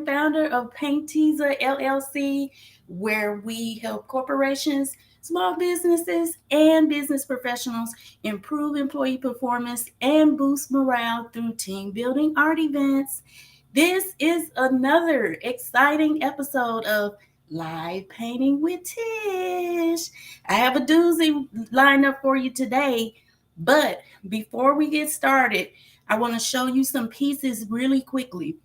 and founder of Paint Teaser LLC, where we help corporations, small businesses, and business professionals improve employee performance and boost morale through team building art events. This is another exciting episode of Live Painting with Tish. I have a doozy lined up for you today, but before we get started, I want to show you some pieces really quickly.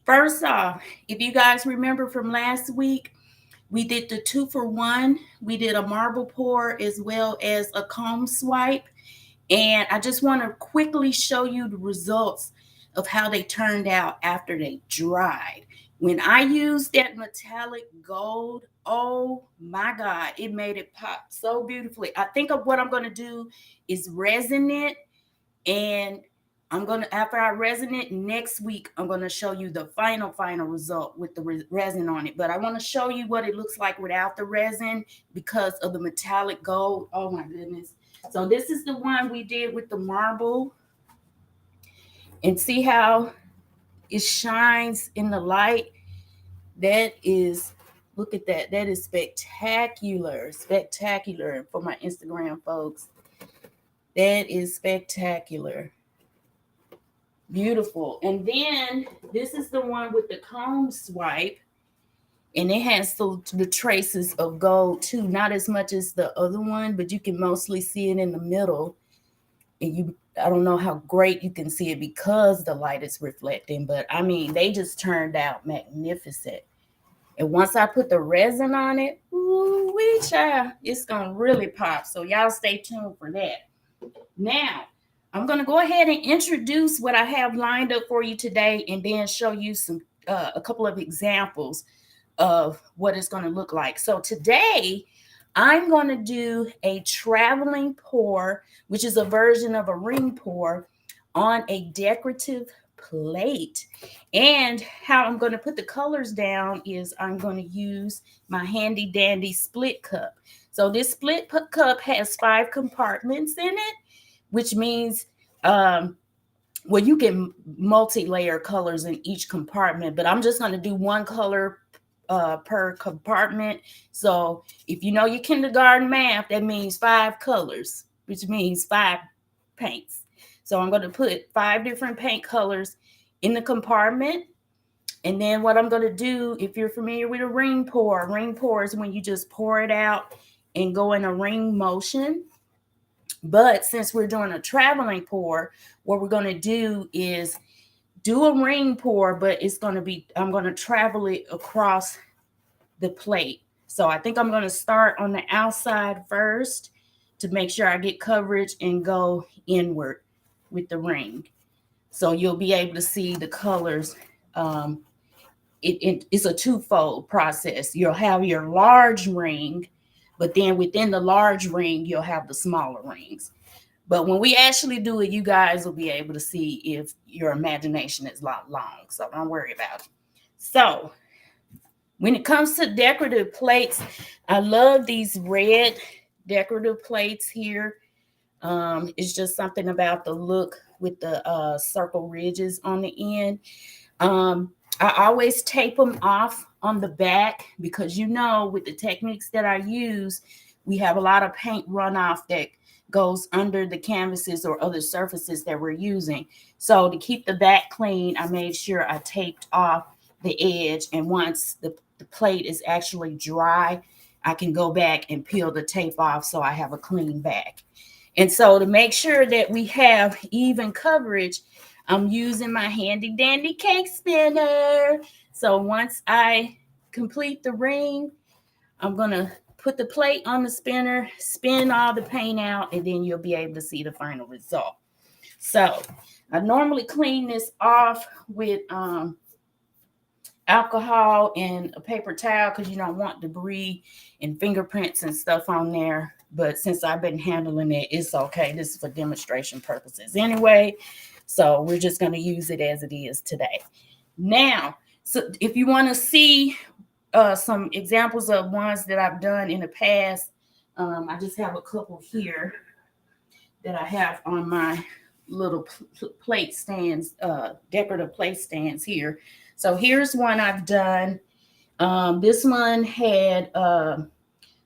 First off, if you guys remember from last week, we did the 2-for-1. We did a marble pour as well as a comb swipe. And I just want to quickly show you the results of how they turned out after they dried. When I used that metallic gold, oh my God, it made it pop so beautifully. I think of what I'm going to do is resin it, and I'm going to, after I resin it next week, I'm going to show you the final result with the resin on it. But I want to show you what it looks like without the resin because of the metallic gold. Oh my goodness. So this is the one we did with the marble, and see how it shines in the light. That is, look at that. That is spectacular. Spectacular for my Instagram folks. That is spectacular. Beautiful. And then this is the one with the comb swipe. And it has the traces of gold too. Not as much as the other one, but you can mostly see it in the middle. And I don't know how great you can see it because the light is reflecting, but I mean, they just turned out magnificent. And once I put the resin on it, ooh, child, it's gonna really pop. So y'all stay tuned for that. Now, I'm gonna go ahead and introduce what I have lined up for you today, and then show you a couple of examples of what it's gonna look like. So today, I'm going to do a traveling pour, which is a version of a ring pour on a decorative plate. And how I'm going to put the colors down is I'm going to use my handy dandy split cup. So this split cup has 5 compartments in it, which means well, you can multi-layer colors in each compartment, but I'm just going to do one color per compartment. So if you know your kindergarten math, that means 5 colors, which means 5 paints. So I'm going to put 5 different paint colors in the compartment. And then what I'm going to do, if you're familiar with a ring pour is when you just pour it out and go in a ring motion. But since we're doing a traveling pour, what we're going to do is do a ring pour, but I'm going to travel it across the plate. So I think I'm going to start on the outside first to make sure I get coverage and go inward with the ring. So you'll be able to see the colors. It's a twofold process. You'll have your large ring, but then within the large ring, you'll have the smaller rings. But when we actually do it, you guys will be able to see if your imagination is long. So don't worry about it. So when it comes to decorative plates, I love these red decorative plates here. It's just something about the look with the circle ridges on the end. I always tape them off on the back because, with the techniques that I use, we have a lot of paint runoff that goes under the canvases or other surfaces that we're using. So to keep the back clean, I made sure I taped off the edge. And once the plate is actually dry, I can go back and peel the tape off so I have a clean back. And so to make sure that we have even coverage, I'm using my handy dandy cake spinner. So once I complete the ring, I'm going to put the plate on the spinner, spin all the paint out, and then you'll be able to see the final result. So I normally clean this off with alcohol and a paper towel because you don't want debris and fingerprints and stuff on there. But since I've been handling it, it's okay. This is for demonstration purposes anyway. So we're just going to use it as it is today. Now, so if you want to see some examples of ones that I've done in the past, I just have a couple here that I have on my little plate stands, decorative plate stands here. So here's one I've done. This one had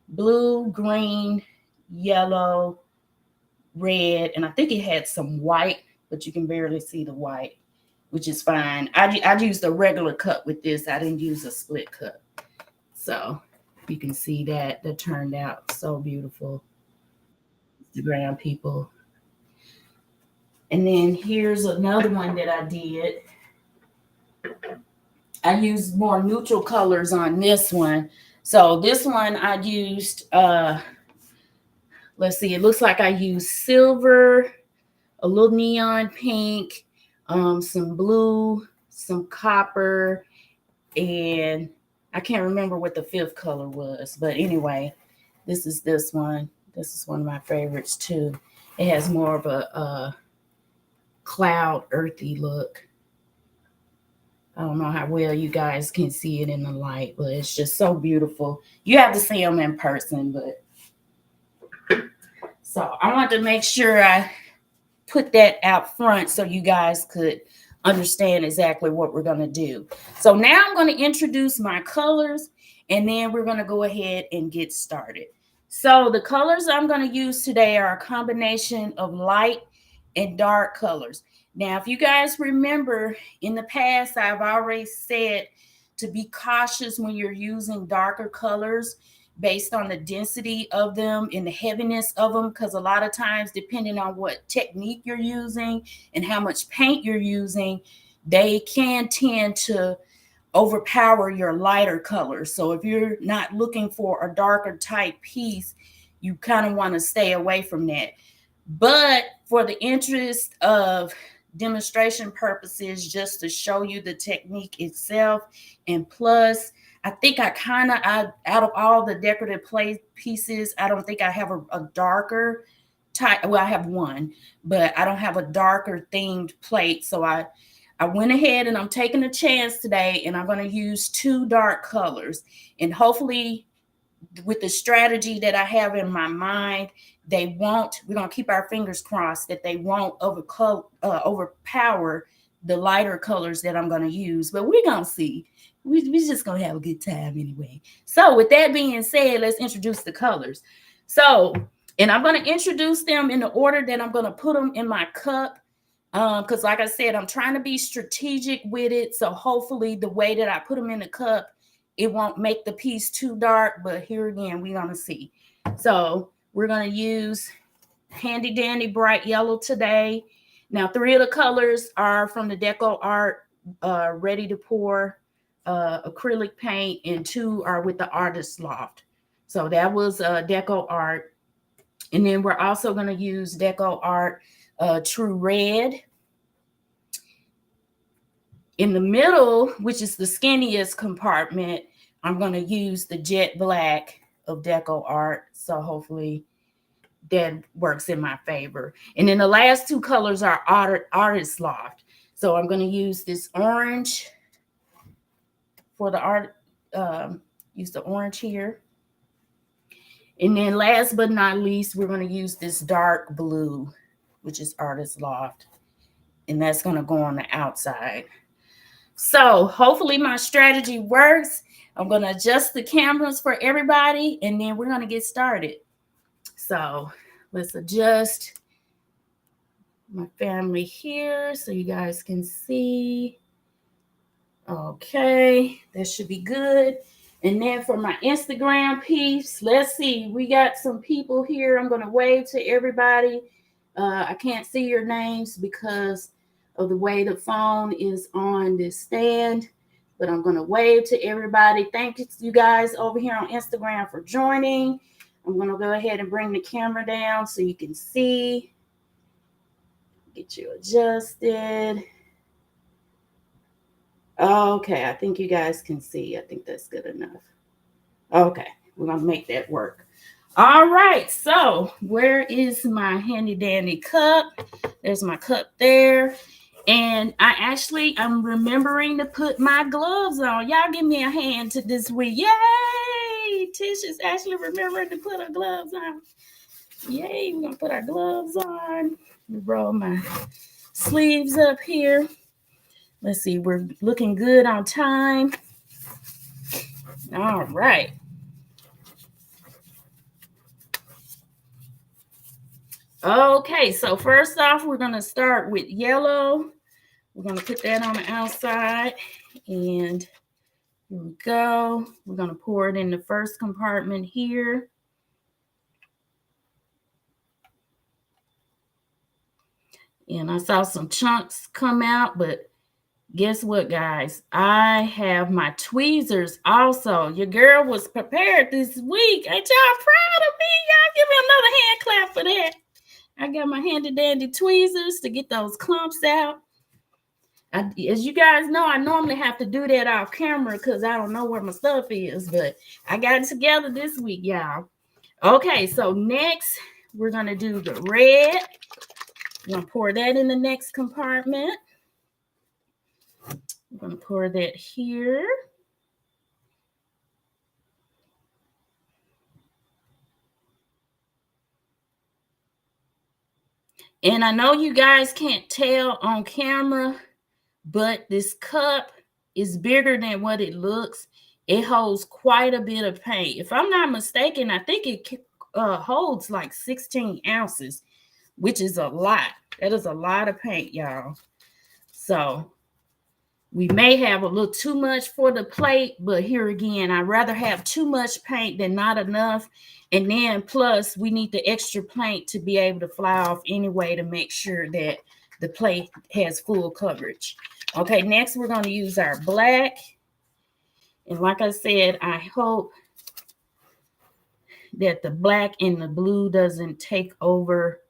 blue, green, yellow, red, and I think it had some white, but you can barely see the white, which is fine. I used a regular cut with this. I didn't use a split cut. So you can see that turned out so beautiful. Instagram people. And then here's another one that I did. I used more neutral colors on this one. So this one I used, let's see, it looks like I used silver, a little neon pink, some blue, some copper, and I can't remember what the fifth color was. But anyway, this is this one. This is one of my favorites too. It has more of a cloud, earthy look. I don't know how well you guys can see it in the light, but it's just so beautiful. You have to see them in person, but so I want to make sure I put that out front so you guys could understand exactly what we're going to do. So now I'm going to introduce my colors, and then we're going to go ahead and get started. So the colors I'm going to use today are a combination of light and dark colors. Now, if you guys remember in the past, I've always said to be cautious when you're using darker colors based on the density of them and the heaviness of them, because a lot of times, depending on what technique you're using and how much paint you're using, they can tend to overpower your lighter colors. So if you're not looking for a darker type piece, you kind of want to stay away from that. But for the interest of demonstration purposes, just to show you the technique itself, and plus I think I out of all the decorative plate pieces, I don't think I have a darker type. Well, I have one, but I don't have a darker themed plate. So I went ahead and I'm taking a chance today, and I'm going to use two dark colors, and hopefully with the strategy that I have in my mind, we're going to keep our fingers crossed that they won't overpower the lighter colors that I'm going to use, but we're going to see. We're just going to have a good time anyway. So with that being said, let's introduce the colors. So, and I'm going to introduce them in the order that I'm going to put them in my cup. Because like I said, I'm trying to be strategic with it. So hopefully the way that I put them in the cup, it won't make the piece too dark, but here again, we're going to see. So we're going to use Handy Dandy Bright Yellow today. Now, 3 of the colors are from the Deco Art Ready to Pour acrylic paint, and 2 are with the Artist Loft. So that was Deco Art. And then we're also going to use Deco Art True Red. In the middle, which is the skinniest compartment, I'm going to use the Jet Black of Deco Art. So hopefully that works in my favor. And then the last 2 colors are Artist Loft. So I'm going to use this orange for the art. Use the orange here. And then last but not least, we're going to use this dark blue, which is Artist Loft. And that's going to go on the outside. So hopefully my strategy works. I'm going to adjust the cameras for everybody, and then we're going to get started. So let's adjust my family here so you guys can see. Okay, that should be good. And then for my Instagram piece, let's see. We got some people here. I'm going to wave to everybody. I can't see your names because of the way the phone is on this stand, but I'm going to wave to everybody. Thank you guys over here on Instagram for joining. I'm going to go ahead and bring the camera down so you can see. Get you adjusted. Okay, I think you guys can see. I think that's good enough. Okay, we're going to make that work. All right, so where is my handy dandy cup? There's my cup there. And I'm remembering to put my gloves on. Y'all give me a hand to this week. Yay! Tish is actually remembering to put her gloves on. Yay, we're going to put our gloves on. Roll my sleeves up here. Let's see, we're looking good on time. All right. Okay, so first off, we're going to start with yellow. We're going to put that on the outside, and here we go. We're going to pour it in the first compartment here. And I saw some chunks come out, but guess what, guys? I have my tweezers also. Your girl was prepared this week. Ain't y'all proud of me? Y'all give me another hand clap for that. I got my handy dandy tweezers to get those clumps out. As you guys know, I normally have to do that off camera because I don't know where my stuff is, but I got it together this week, y'all. Okay, so next we're going to do the red. I'm going to pour that in the next compartment. I'm going to pour that here. And I know you guys can't tell on camera, but this cup is bigger than what it looks. It holds quite a bit of paint. If I'm not mistaken, I think it holds like 16 ounces, which is a lot. That is a lot of paint, y'all. So we may have a little too much for the plate, but here again, I'd rather have too much paint than not enough. And then plus, we need the extra paint to be able to fly off anyway to make sure that the plate has full coverage. Okay, next we're going to use our black. And like I said, I hope that the black and the blue doesn't take over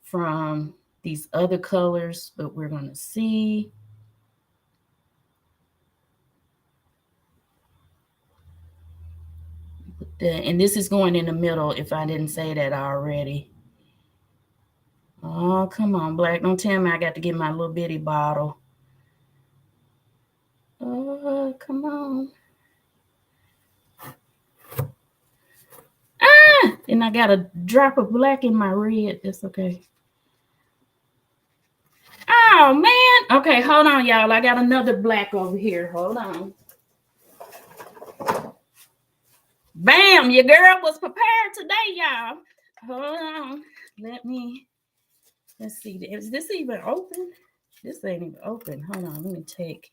from these other colors, but we're going to see. And this is going in the middle if I didn't say that already. Oh, come on, black. Don't tell me I got to get my little bitty bottle. Oh, come on. Ah! And I got a drop of black in my red. That's okay. Oh, man. Okay, hold on, y'all. I got another black over here. Hold on. Bam! Your girl was prepared today, y'all. Hold on. Let's see. Is this even open? This ain't even open. Hold on. Let me take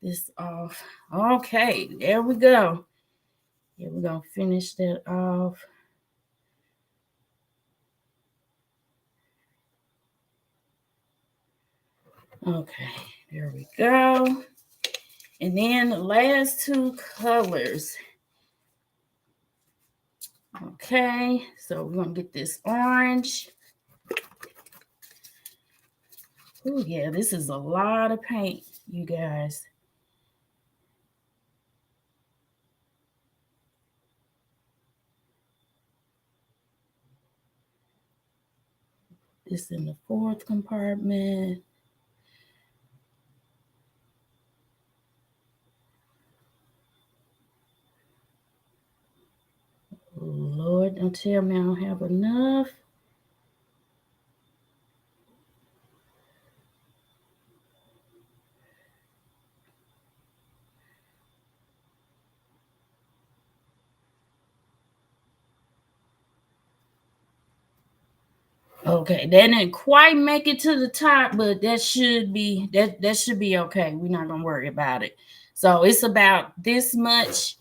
this off. Okay, there we go. Yeah, we're going to finish that off. Okay, there we go. And then the last two colors. Okay, so we're going to get this orange. Oh, yeah, this is a lot of paint, you guys. This in the fourth compartment. Oh, Lord, don't tell me I don't have enough. Okay, that didn't quite make it to the top, but that should be okay. We're not gonna worry about it. So it's about this much,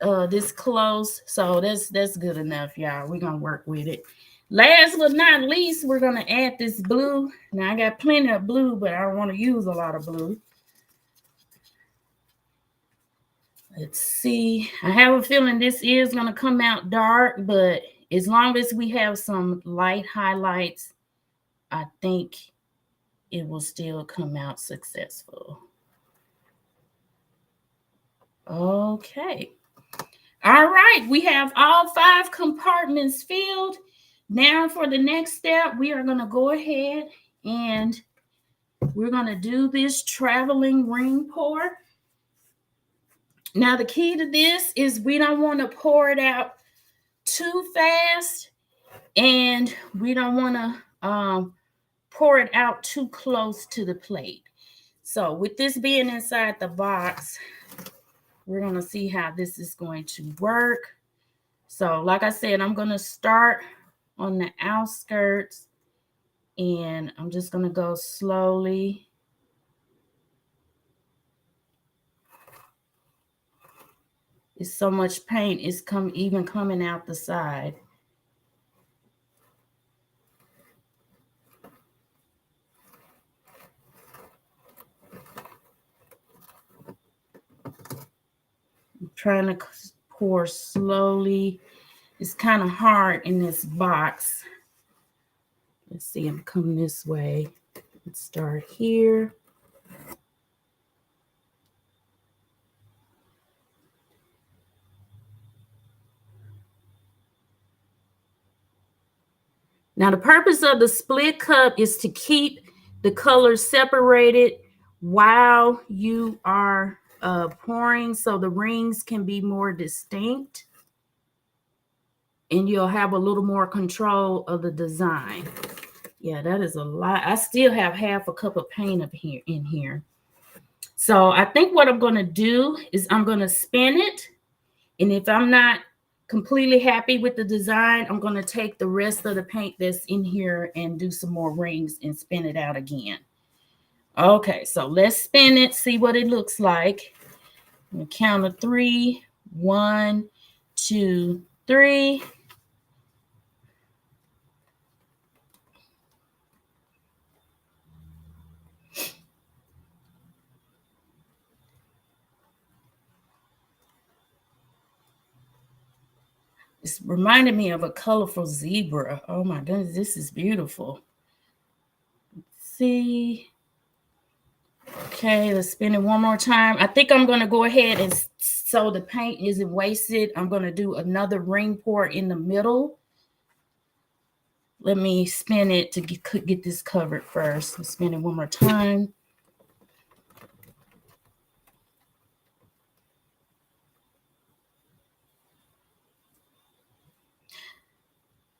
this close. So that's good enough, y'all. We're gonna work with it. Last but not least, we're gonna add this blue. Now I got plenty of blue, but I don't want to use a lot of blue. Let's see. I have a feeling this is gonna come out dark, but as long as we have some light highlights, I think it will still come out successful. Okay. All right. We have all 5 compartments filled. Now for the next step, we are going to go ahead and we're going to do this traveling ring pour. Now the key to this is we don't want to pour it out too fast, and we don't want to pour it out too close to the plate. So with this being inside the box, we're going to see how this is going to work. So like I said, I'm going to start on the outskirts, and I'm just going to go slowly. It's so much paint, it's even coming out the side. I'm trying to pour slowly. It's kind of hard in this box. Let's see, I'm coming this way. Let's start here. Now, the purpose of the split cup is to keep the colors separated while you are pouring, so the rings can be more distinct and you'll have a little more control of the design. Yeah, that is a lot. I still have half a cup of paint up here in here. So I think what I'm going to do is I'm going to spin it. And if I'm not completely happy with the design, I'm going to take the rest of the paint that's in here and do some more rings and spin it out again. Okay, so let's spin it, see what it looks like. I'm going to count to 3. 1, 2, 3. It's reminded me of a colorful zebra. Oh my goodness, this is beautiful. Let's see. Okay, let's spin it one more time. I think I'm going to go ahead and, so the paint isn't wasted, I'm going to do another ring pour in the middle. Let me spin it to get this covered first. Let's spin it one more time.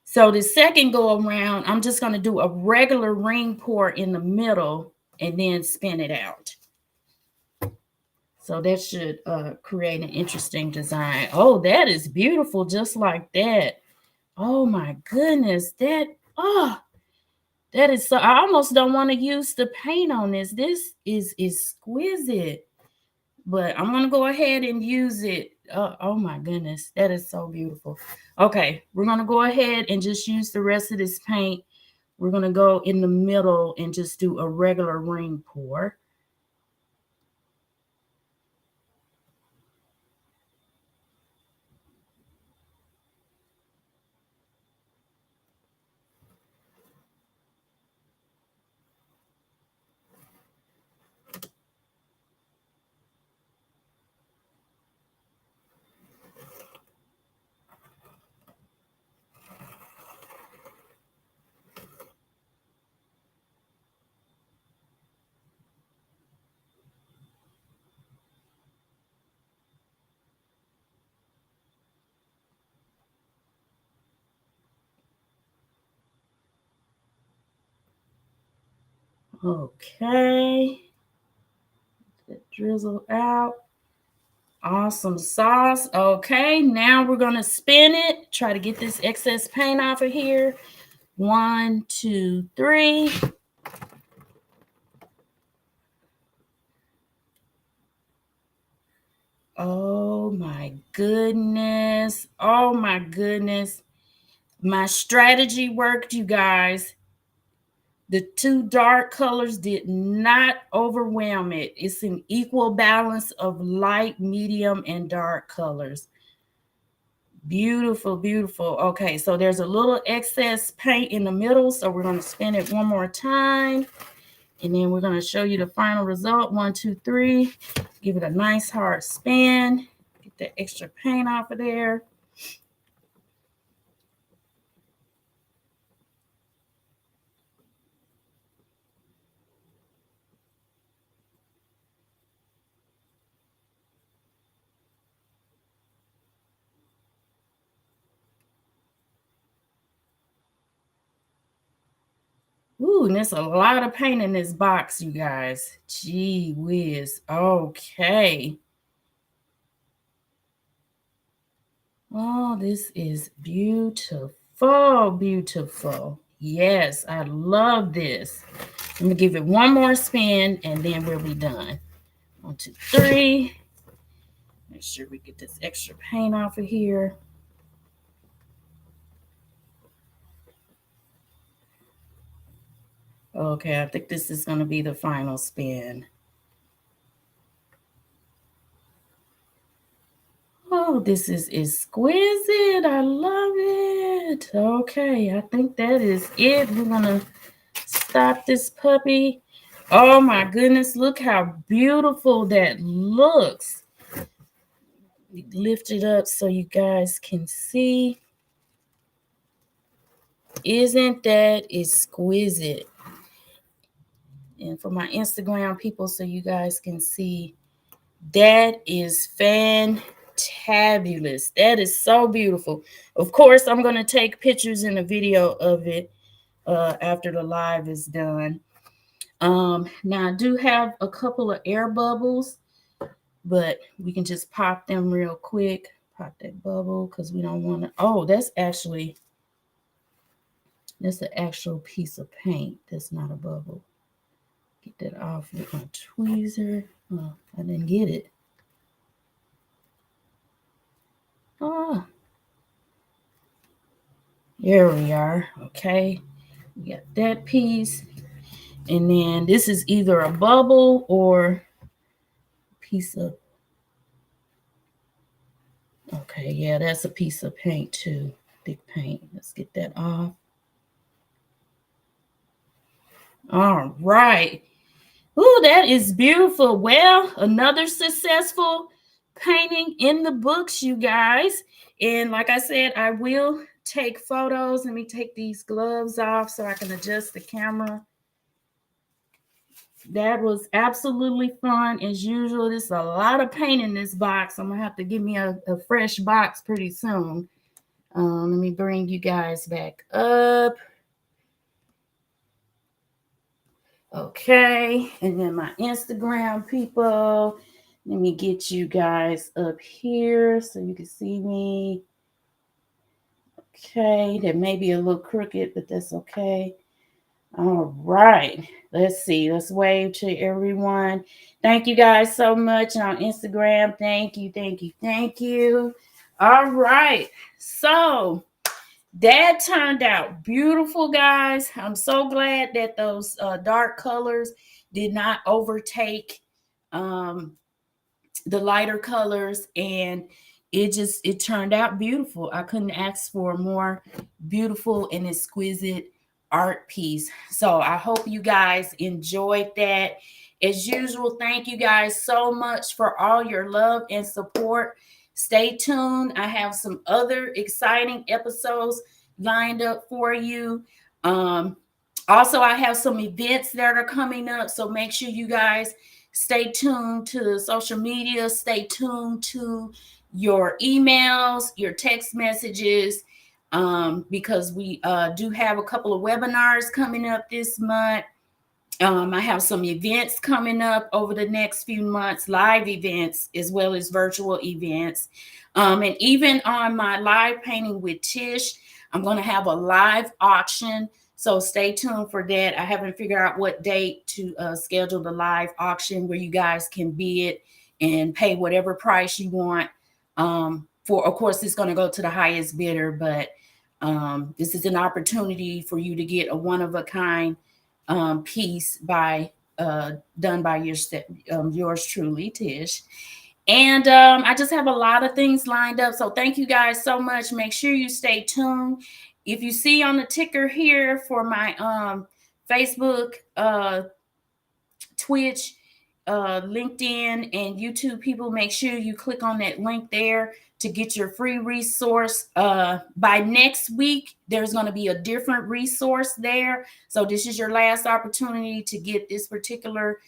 So the second go around, I'm just going to do a regular ring pour in the middle and then spin it out. So that should create an interesting design. Oh, that is beautiful, just like that. Oh my goodness, that is so, I almost don't want to use the paint on this. This is exquisite, but I'm gonna go ahead and use it. Oh my goodness, that is so beautiful. Okay, we're gonna go ahead and just use the rest of this paint. We're gonna go in the middle and just do a regular ring pour. Okay, drizzle out. Awesome sauce. Okay, now we're gonna spin it. Try to get this excess paint off of here. 1, 2, 3. Oh my goodness. Oh my goodness. My strategy worked, you guys. The two dark colors did not overwhelm it. It's an equal balance of light, medium, and dark colors. Beautiful, beautiful. Okay, so there's a little excess paint in the middle, so we're going to spin it one more time. And then we're going to show you the final result. 1, 2, 3. Give it a nice hard spin. Get the extra paint off of there. Ooh, and there's a lot of paint in this box, you guys. Gee whiz. Okay. Oh, this is beautiful, beautiful. Yes, I love this. Let me give it one more spin and then we'll be done. 1, 2, 3. Make sure we get this extra paint off of here. Okay, I think this is going to be the final spin. Oh, this is exquisite. I love it. Okay, I think that is it. We're going to stop this puppy. Oh my goodness, look how beautiful that looks. Lift it up so you guys can see. Isn't that exquisite? And for my Instagram people, so you guys can see, that is fantabulous. That is so beautiful. Of course, I'm going to take pictures and a video of it after the live is done. Now I do have a couple of air bubbles, but we can just pop them real quick. Pop that bubble because we don't want to. Oh, that's an actual piece of paint. That's not a bubble. Get that off with my tweezer. Oh, I didn't get it. Oh, there we are. Okay, we got that piece. And then this is either a bubble or a piece of, okay, yeah, that's a piece of paint too. Thick paint. Let's get that off. All right. Ooh, that is beautiful. Well, another successful painting in the books, you guys. And like I said, I will take photos. Let me take these gloves off so I can adjust the camera. That was absolutely fun as usual. There's a lot of paint in this box. I'm gonna have to give me a fresh box pretty soon. Let me bring you guys back up. Okay, and then my Instagram people. Let me get you guys up here so you can see me. Okay, that may be a little crooked, but that's okay. All right, let's see. Let's wave to everyone. Thank you guys so much on Instagram. Thank you, thank you, thank you. All right, so that turned out beautiful, guys. I'm so glad that those dark colors did not overtake the lighter colors, and it turned out beautiful. I couldn't ask for a more beautiful and exquisite art piece. So I hope you guys enjoyed that. As usual, thank you guys so much for all your love and support. Stay tuned. I have some other exciting episodes lined up for you. Also, I have some events that are coming up, so make sure you guys stay tuned to the social media. Stay tuned to your emails, your text messages, because we do have a couple of webinars coming up this month. I have some events coming up over the next few months, live events as well as virtual events. And even on my live painting with Tish, I'm going to have a live auction. So stay tuned for that. I haven't figured out what date to schedule the live auction where you guys can bid and pay whatever price you want. Of course, it's going to go to the highest bidder, but this is an opportunity for you to get a one-of-a-kind piece done by yours truly, Tish. And I just have a lot of things lined up. So thank you guys so much. Make sure you stay tuned. If you see on the ticker here for my Facebook, Twitch, LinkedIn, and YouTube people, make sure you click on that link there to get your free resource. By next week, there's going to be a different resource there. So this is your last opportunity to get this particular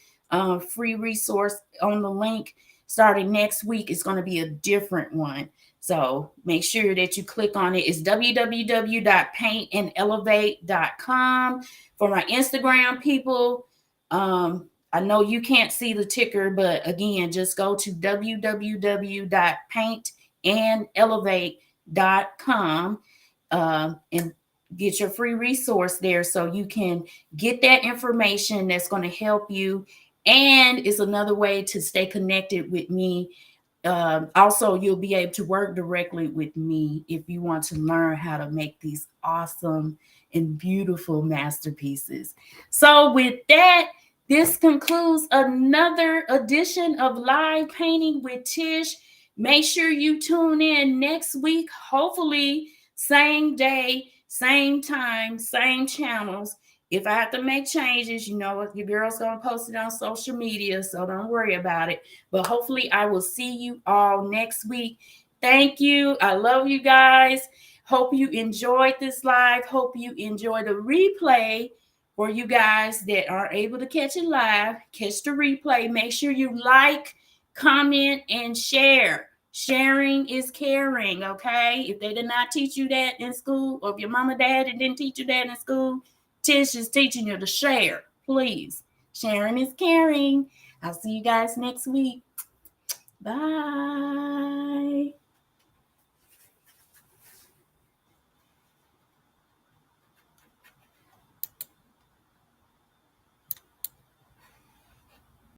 free resource on the link. Starting next week, it's going to be a different one. So make sure that you click on it. It's www.paintandelevate.com. For my Instagram people, I know you can't see the ticker, but again, just go to www.paintandelevate.com and get your free resource there so you can get that information that's going to help you. And it's another way to stay connected with me. Also, you'll be able to work directly with me if you want to learn how to make these awesome and beautiful masterpieces. So, with that, this concludes another edition of Live Painting with Tish. Make sure you tune in next week, hopefully, same day, same time, same channels. If I have to make changes, you know what, your girl's going to post it on social media, so don't worry about it. But hopefully, I will see you all next week. Thank you. I love you guys. Hope you enjoyed this live. Hope you enjoy the replay. For you guys that are able to catch it live, catch the replay. Make sure you like, comment, and share. Sharing is caring, okay? If they did not teach you that in school, or if your mama, dad didn't teach you that in school, Tish is teaching you to share. Please. Sharing is caring. I'll see you guys next week. Bye.